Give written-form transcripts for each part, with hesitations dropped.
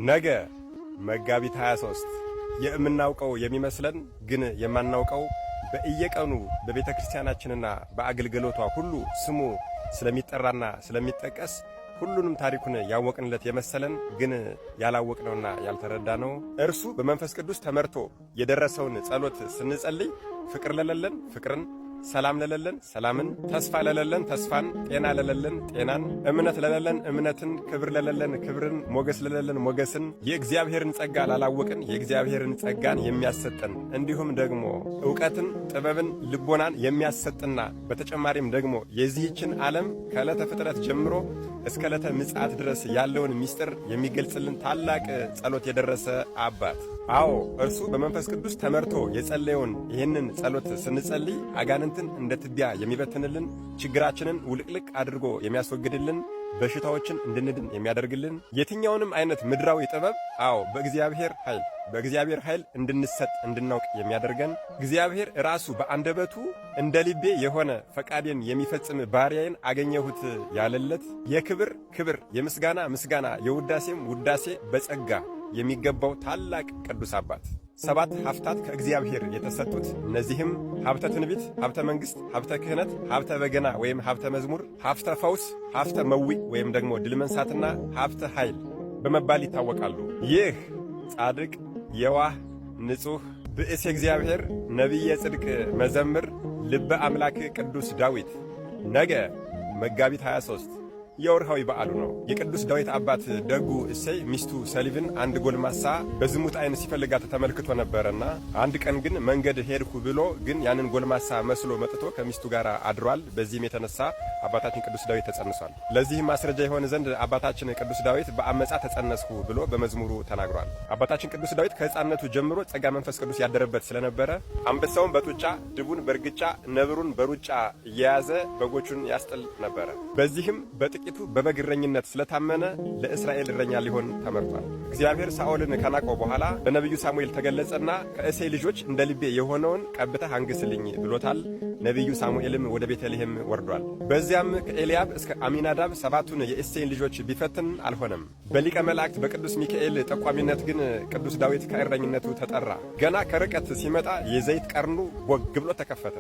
ነገ መጋቢት 23 የምናውቀው የሚመስለን ግን የማናውቀው በእየቀኑ በቤተ ክርስቲያናችንና በአገልግሎቷ ሁሉ ስሙ ስለሚጠራና ስለሚጠቀስ ሁሉንም ታሪኩን ያወቅንለት የመሰለን ግን ያላወቅነውና ያልተረዳነው እርሱ በመንፈስ ቅዱስ ተመርቶ የደረሰውን ጸሎት ስንጸልይ ፍቅር ለሌለን ፍቅርን፣ ሰላም ለሌለን ሰላምን፣ ተስፋ ለሌለን ተስፋን፣ ጤና ለሌለን ጤናን፣ እምነት ለሌለን እምነትን፣ ክብር ለሌለን ክብርን፣ ሞገስ ለሌለን ሞገስን፣ የእግዚአብሔርን ጸጋ ላላወቅን የእግዚአብሔርን ጸጋን የሚያሰጠን እንዲሁም ደግሞ ዕውቀትን፣ ጥበብን፣ ልቦናን የሚያሰጥና በተጨማሪም ደግሞ የዚህችን ዓለም ከዕለተ ፍጥረት ጀምሮ እስከ ዕለተ ምጽአት ድረስ ያለውን ምስጢር የሚገልጽልን ታላቅ ጸሎት የደረሰ አባት። አዎ እርሱ በመንፈስ ቅዱስ ተመርቶ የጸለየውን ይህንን ጸሎት ስንጸልይ አጋንንትን እንደ ትቢያ የሚበትንልን፣ ችግራችንን ውልቅልቅ አድርጎ የሚያስወግድልን፣ በሽታዎችን እንድንድን የሚያደርግልን፣ የትኛውንም አይነት ምድራዊ ጥበብ በእግዚአብሔር ኃይል እንድንሰጥ እንድናውቅ የሚያደርገን እግዚአብሔር ራሱ በአንደበቱ እንደ ልቤ የሆነ ፈቃዴን የሚፈጽም ባሪያዬን አገኘሁት ያለለት የክብር ክብር፣ የምስጋና ምስጋና፣ የውዳሴም ውዳሴ በጸጋ የሚገባው ታላቅ ቅዱስ አባት። 7 ሀብታት ከእግዚአብሔር የተሰጡት እነዚህም ሀብተ ትንቢት፣ ሀብተ መንግሥት፣ ሀብተ ክህነት፣ ሀብተ በገና ወይም ሀብተ መዝሙር፣ ሀብተ ፈውስ፣ ሀብተ መዊዕ ወይም ደግሞ ድል መንሳትና ሀብተ ኃይል በመባል ይታወቃሉ። ይህ ጻድቅ የዋህ ንጹሕ ብእሴ እግዚአብሔር ነቢየ ጽድቅ መዘምር ልበ አምላክ ቅዱስ ዳዊት ነገ መጋቢት 23 የወርሃዊ በዓሉ ነው። የቅዱስ ዳዊት አባት ደጉ እሴይ ሚስቱ ሰሊቭን አንድ ጎልማሳ በዝሙት ዓይን ሲፈልጋት ተመልክቶ ነበረና አንድ ቀን ግን መንገድ ሄድኩ ብሎ ግን ያንን ጎልማሳ መስሎ መጥቶ ከሚስቱ ጋር አድሯል። በዚህም የተነሳ አባታችን ቅዱስ ዳዊት ተጸንሷል። ለዚህም ማስረጃ የሆነ ዘንድ አባታችን ቅዱስ ዳዊት በአመፃ ተጸነስኩ ብሎ በመዝሙሩ ተናግሯል። አባታችን ቅዱስ ዳዊት ከሕፃንነቱ ጀምሮ ጸጋ መንፈስ ቅዱስ ያደረበት ስለነበረ አንበሳውን በጡጫ ድቡን በእርግጫ ነብሩን በሩጫ እየያዘ በጎቹን ያስጥል ነበረ። በዚህም በጥቂቱ በበግ እረኝነት ስለታመነ ለእስራኤል እረኛ ሊሆን ተመርጧል። እግዚአብሔር ሳኦልን ከናቀው በኋላ በነቢዩ ሳሙኤል ተገለጸና ከእሴይ ልጆች እንደ ልቤ የሆነውን ቀብተህ አንግስልኝ ብሎታል። ነቢዩ ሳሙኤልም ወደ ቤተልሔም ወርዷል። በዚያም ከኤልያብ እስከ አሚናዳብ 7ቱን የእሴይን ልጆች ቢፈትን አልሆነም። በሊቀ መላእክት በቅዱስ ሚካኤል ጠቋሚነት ግን ቅዱስ ዳዊት ከእረኝነቱ ተጠራ። ገና ከርቀት ሲመጣ የዘይት ቀርኑ ቦግ ብሎ ተከፈተ።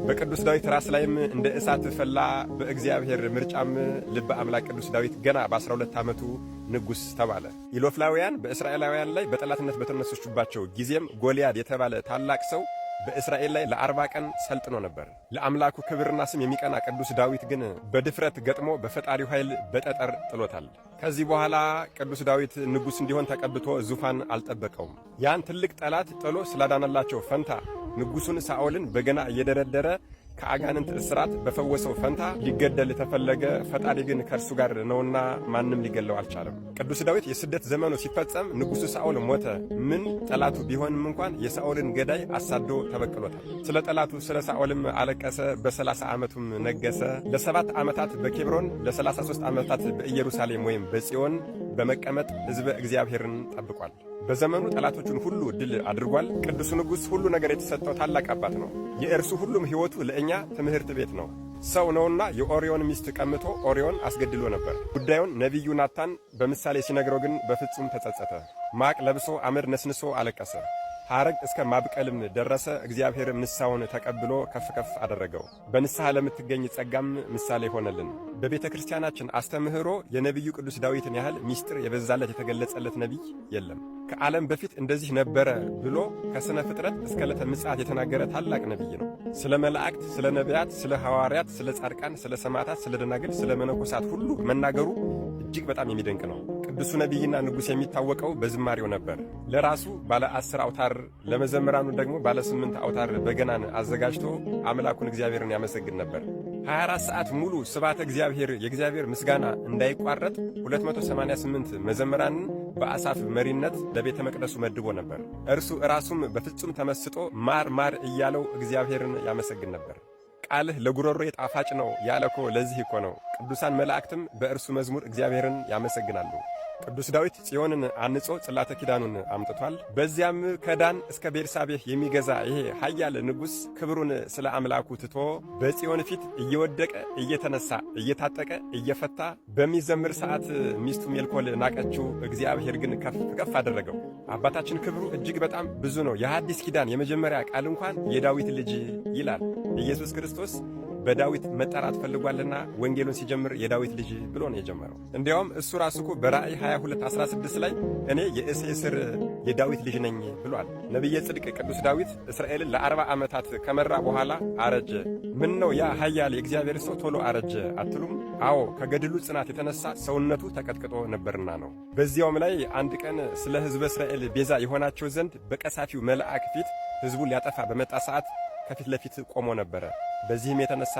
በቅዱስ ዳዊት ራስ ላይም እንደ እሳት ፈላ። በእግዚአብሔር ምርጫም ልበ አምላክ ቅዱስ ዳዊት ገና በ12 ዓመቱ ንጉሥ ተባለ። ኢሎፍላውያን በእስራኤላውያን ላይ በጠላትነት በተነሱባቸው ጊዜም ጎልያድ የተባለ ታላቅ ሰው በእስራኤል ላይ ለ40 ቀን ሰልጥኖ ነበር። ለአምላኩ ክብርና ስም የሚቀና ቅዱስ ዳዊት ግን በድፍረት ገጥሞ በፈጣሪው ኃይል በጠጠር ጥሎታል። ከዚህ በኋላ ቅዱስ ዳዊት ንጉሥ እንዲሆን ተቀብቶ ዙፋን አልጠበቀውም። ያን ትልቅ ጠላት ጥሎ ስላዳነላቸው ፈንታ ንጉሡን ሳኦልን በገና እየደረደረ ከአጋንንት እስራት በፈወሰው ፈንታ ሊገደል ተፈለገ። ፈጣሪ ግን ከእርሱ ጋር ነውና ማንም ሊገለው አልቻለም። ቅዱስ ዳዊት የስደት ዘመኑ ሲፈጸም ንጉሡ ሳኦል ሞተ። ምን ጠላቱ ቢሆንም እንኳን የሳኦልን ገዳይ አሳዶ ተበቅሎታል። ስለ ጠላቱ ስለ ሳኦልም አለቀሰ። በ30 ዓመቱም ነገሰ። ለ7 ዓመታት በኬብሮን ለ33 ዓመታት በኢየሩሳሌም ወይም በጽዮን በመቀመጥ ሕዝበ እግዚአብሔርን ጠብቋል። በዘመኑ ጠላቶቹን ሁሉ ድል አድርጓል። ቅዱስ ንጉሥ ሁሉ ነገር የተሰጠው ታላቅ አባት ነው። የእርሱ ሁሉም ሕይወቱ ለእኛ ትምህርት ቤት ነው። ሰው ነውና የኦርዮን ሚስት ቀምቶ ኦርዮን አስገድሎ ነበር። ጉዳዩን ነቢዩ ናታን በምሳሌ ሲነግረው ግን በፍጹም ተጸጸተ። ማቅ ለብሶ አመድ ነስንሶ አለቀሰ። ሐረግ እስከ ማብቀልም ደረሰ። እግዚአብሔርም ንስሐውን ተቀብሎ ከፍ ከፍ አደረገው። በንስሐ ለምትገኝ ጸጋም ምሳሌ ሆነልን። በቤተ ክርስቲያናችን አስተምህሮ የነቢዩ ቅዱስ ዳዊትን ያህል ምስጢር የበዛለት የተገለጸለት ነቢይ የለም። ከዓለም በፊት እንደዚህ ነበረ ብሎ ከሥነ ፍጥረት እስከ ዕለተ ምጽአት የተናገረ ታላቅ ነቢይ ነው። ስለ መላእክት፣ ስለ ነቢያት፣ ስለ ሐዋርያት፣ ስለ ጻድቃን፣ ስለ ሰማዕታት፣ ስለ ደናግል፣ ስለ መነኮሳት ሁሉ መናገሩ እጅግ በጣም የሚደንቅ ነው። ቅዱሱ ነቢይና ንጉሥ የሚታወቀው በዝማሬው ነበር። ለራሱ ባለ 10 አውታር ለመዘምራኑ ደግሞ ባለ 8 አውታር በገናን አዘጋጅቶ አምላኩን እግዚአብሔርን ያመሰግን ነበር። 24 ሰዓት ሙሉ ስብሐተ እግዚአብሔር የእግዚአብሔር ምስጋና እንዳይቋረጥ 288 መዘምራንን በአሳፍ መሪነት ለቤተ መቅደሱ መድቦ ነበር። እርሱ ራሱም በፍጹም ተመስጦ ማር ማር እያለው እግዚአብሔርን ያመሰግን ነበር። ቃልህ ለጉሮሮ ጣፋጭ ነው ያለኮ ለዚህ እኮ ነው። ቅዱሳን መላእክትም በእርሱ መዝሙር እግዚአብሔርን ያመሰግናሉ። ቅዱስ ዳዊት ጽዮንን አንጾ ጽላተ ኪዳኑን አምጥቷል። በዚያም ከዳን እስከ ቤርሳቤህ የሚገዛ ይሄ ኃያል ንጉሥ ክብሩን ስለ አምላኩ ትቶ በጽዮን ፊት እየወደቀ እየተነሳ እየታጠቀ እየፈታ በሚዘምር ሰዓት ሚስቱ ሜልኮል ናቀችው። እግዚአብሔር ግን ከፍ ከፍ አደረገው። አባታችን ክብሩ እጅግ በጣም ብዙ ነው። የሐዲስ ኪዳን የመጀመሪያ ቃል እንኳን የዳዊት ልጅ ይላል። ኢየሱስ ክርስቶስ በዳዊት መጠራት ፈልጓልና ወንጌሉን ሲጀምር የዳዊት ልጅ ብሎ ነው የጀመረው። እንዲያውም እሱ ራሱ እኮ በራእይ 22:16 ላይ እኔ የእሴይ ሥር የዳዊት ልጅ ነኝ ብሏል። ነቢየ ጽድቅ ቅዱስ ዳዊት እስራኤልን ለ40 ዓመታት ከመራ በኋላ አረጀ። ምን ነው ያ ኃያል የእግዚአብሔር ሰው ቶሎ አረጀ አትሉም? አዎ ከገድሉ ጽናት የተነሳ ሰውነቱ ተቀጥቅጦ ነበርና ነው። በዚያውም ላይ አንድ ቀን ስለ ሕዝበ እስራኤል ቤዛ የሆናቸው ዘንድ በቀሳፊው መልአክ ፊት ሕዝቡን ሊያጠፋ በመጣ ሰዓት ከፊት ለፊት ቆሞ ነበረ። በዚህም የተነሳ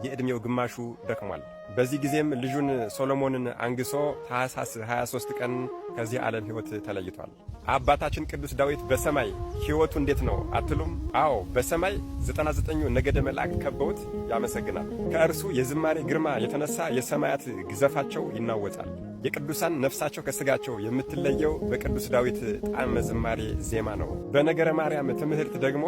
የዕድሜው ግማሹ ደክሟል። በዚህ ጊዜም ልጁን ሶሎሞንን አንግሶ ታኅሳስ 23 ቀን ከዚህ ዓለም ሕይወት ተለይቷል። አባታችን ቅዱስ ዳዊት በሰማይ ሕይወቱ እንዴት ነው አትሉም? አዎ በሰማይ 99ኙ ነገደ መላእክት ከበውት ያመሰግናል። ከእርሱ የዝማሬ ግርማ የተነሳ የሰማያት ግዘፋቸው ይናወጻል። የቅዱሳን ነፍሳቸው ከሥጋቸው የምትለየው በቅዱስ ዳዊት ጣዕመ ዝማሬ ዜማ ነው። በነገረ ማርያም ትምህርት ደግሞ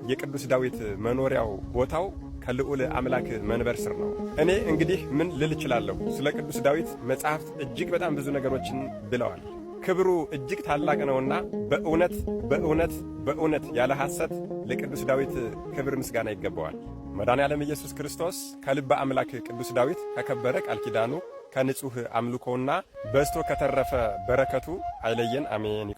የቅዱስ ዳዊት መኖሪያው ቦታው ከልዑል አምላክ መንበር ስር ነው። እኔ እንግዲህ ምን ልል እችላለሁ? ስለ ቅዱስ ዳዊት መጻሕፍት እጅግ በጣም ብዙ ነገሮችን ብለዋል። ክብሩ እጅግ ታላቅ ነውና በእውነት በእውነት በእውነት ያለ ሐሰት ለቅዱስ ዳዊት ክብር ምስጋና ይገባዋል። መድኃኔዓለም ኢየሱስ ክርስቶስ ከልበ አምላክ ቅዱስ ዳዊት ከከበረ ቃል ኪዳኑ ከንጹሕ አምልኮውና በዝቶ ከተረፈ በረከቱ አይለየን፣ አሜን።